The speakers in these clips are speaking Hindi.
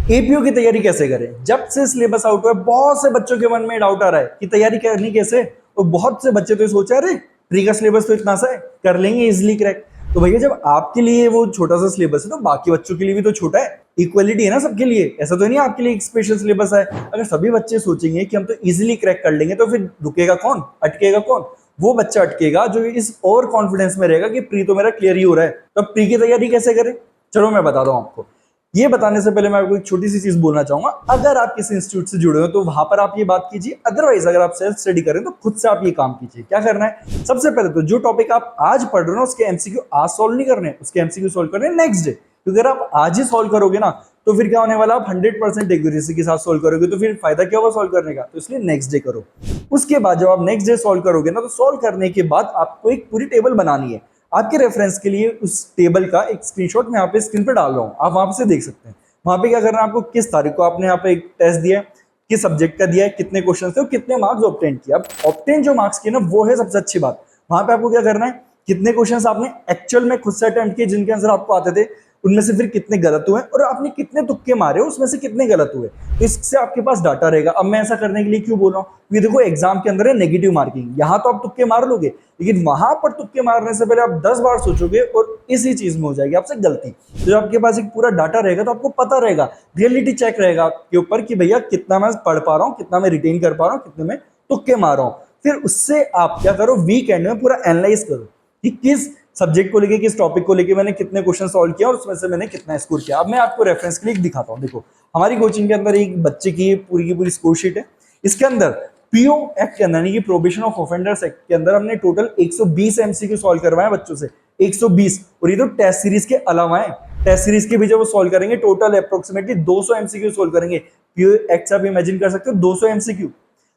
एपीओ की तैयारी कैसे करें? जब से सिलेबस आउट हुआ है बहुत से बच्चों के मन में डाउट आ रहा है कि तैयारी करनी कैसे। और बहुत से बच्चे तो सोचा अरे प्री का सिलेबस तो इतना सा है, कर लेंगे इजिली क्रैक। तो भैया जब आपके लिए वो छोटा सा सिलेबस है तो बाकी बच्चों के लिए भी तो छोटा है। इक्वलिटी है ना सबके लिए, ऐसा तो नहीं आपके लिए एक स्पेशल सिलेबस है। अगर सभी बच्चे सोचेंगे कि हम तो इजिली क्रैक कर लेंगे तो फिर रुकेगा कौन, अटकेगा कौन? वो बच्चा अटकेगा जो इस ओवर कॉन्फिडेंस में रहेगा कि प्री तो मेरा क्लियर ही हो रहा है, तो अब प्री की तैयारी कैसे करें? चलो मैं बताता हूँ आपको। ये बताने से पहले मैं आपको एक छोटी सी चीज बोलना चाहूंगा। अगर आप किसी इंस्टीट्यूट से जुड़े हो तो वहां पर आप ये बात कीजिए, अदरवाइज अगर आप सेल्फ स्टडी करें तो खुद से आप ये काम कीजिए। क्या करना है? सबसे पहले तो जो टॉपिक आप आज पढ़ रहे हो उसके एमसीक्यू आज सॉल्व नहीं करने, उसके एमसीक्यू सॉल्व करने नेक्स्ट डे। क्योंकि अगर आप आज ही सॉल्व करोगे ना तो फिर क्या होने वाला, आप 100% एक्यूरेसी के साथ सॉल्व करोगे तो फिर फायदा क्या होगा सॉल्व करने का? तो इसलिए नेक्स्ट डे करो। उसके बाद जब आप नेक्स्ट डे सॉल्व करोगे ना तो सॉल्व करने के बाद आपको एक पूरी टेबल बनानी है। आपके रेफरेंस के लिए उस टेबल का एक स्क्रीनशॉट मैं यहाँ पे स्क्रीन पे डाल रहा हूँ, आप वहां से देख सकते हैं। वहां पे क्या करना है आपको, किस तारीख को आपने यहाँ पे एक टेस्ट दिया है, किस सब्जेक्ट का दिया है, कितने क्वेश्चन थे और कितने मार्क्स ऑब्टेन किए। अब ऑब्टेन जो मार्क्स किए ना वो है सबसे अच्छी बात। वहां पे आपको क्या करना है, कितने क्वेश्चंस आपने एक्चुअल में खुद से अटेम्प्ट किए जिनके आंसर आपको आते थे, उनमें से फिर कितने गलत हुए और आपने कितने तुक्के मारे उसमें से कितने गलत हुए। तो इससे आपके पास डाटा रहेगा। अब मैं ऐसा करने के लिए क्यों बोल रहा हूँ, ये देखो एग्जाम के अंदर है नेगेटिव मार्किंग, यहाँ तो आप तुक्के मार लोगे लेकिन वहां पर तुक्के मारने से पहले आप 10 बार सोचोगे और इसी चीज में हो जाएगी आपसे गलती। तो जब आपके पास एक पूरा डाटा रहेगा तो आपको पता रहेगा, रियलिटी चेक रहेगा आपके ऊपर कि भैया कितना मैं पढ़ पा रहा हूँ, कितना मैं रिटेन कर पा रहा हूँ, कितने में तुक्के मार रहा हूँ। फिर उससे आप क्या करो, वीकेंड में पूरा एनालाइज करो कि किस सब्जेक्ट को लेके, किस टॉपिक को लेके मैंने कितने क्वेश्चन सॉल्व किया और उसमें से मैंने कितना स्कोर किया। अब मैं आपको रेफरेंस के लिए दिखाता हूँ। देखो हमारी कोचिंग के अंदर एक बच्चे की पूरी स्कोर शीट है। इसके अंदर पीओ एक्ट के अंदर यानी कि प्रोबेशन ऑफ ऑफेंडर्स एक्ट के अंदर हमने टोटल 120 एमसीक्यू सॉल्व करवाए बच्चों से, 120। और ये तो टेस्ट सीरीज के अलावा है, टेस्ट सीरीज के भी जब वो सॉल्व करेंगे टोटल अप्रोक्सीमेटली 200 एमसीक्यू सॉल्व करेंगे। पीओ एक्ट से आप इमेजिन कर सकते हो 200 एमसीक्यू।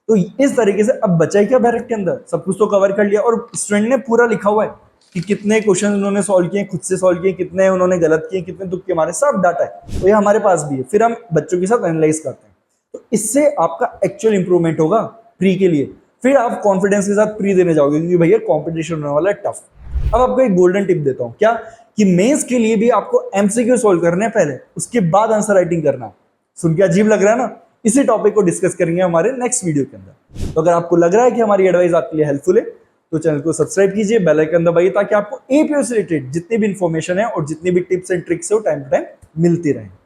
तो इस तरीके से अब बचा ही क्या बैरक के अंदर, सब कुछ तो कवर कर लिया और स्टूडेंट ने पूरा लिखा हुआ है कि कितने क्वेश्चन उन्होंने सॉल्व किए, खुद से सॉल्व किए, कितने उन्होंने गलत किए, कितने तुक्के मारे, सब डाटा है। तो ये हमारे पास भी है, फिर हम बच्चों के साथ एनालाइज करते हैं। तो इससे आपका एक्चुअल इंप्रूवमेंट होगा प्री के लिए। फिर आप कॉन्फिडेंस के साथ प्री देने जाओगे क्योंकि भैया कॉम्पिटिशन होने वाला है टफ। अब आपको एक गोल्डन टिप देता हूं, क्या कि मेंस के लिए भी आपको एमसीक्यू सॉल्व करने हैं पहले, उसके बाद आंसर राइटिंग करना है। सुन के अजीब लग रहा है ना? इसी टॉपिक को डिस्कस करेंगे हमारे नेक्स्ट वीडियो के अंदर। तो अगर आपको लग रहा है कि हमारी एडवाइस आपके लिए हेल्पफुल है तो चैनल को सब्सक्राइब कीजिए, बेल आइकन दबाइए ताकि आपको एपीओ से रिलेटेड जितनी भी इंफॉर्मेशन है और जितनी भी टिप्स एंड ट्रिक्स है वो टाइम टू टाइम मिलती रहे।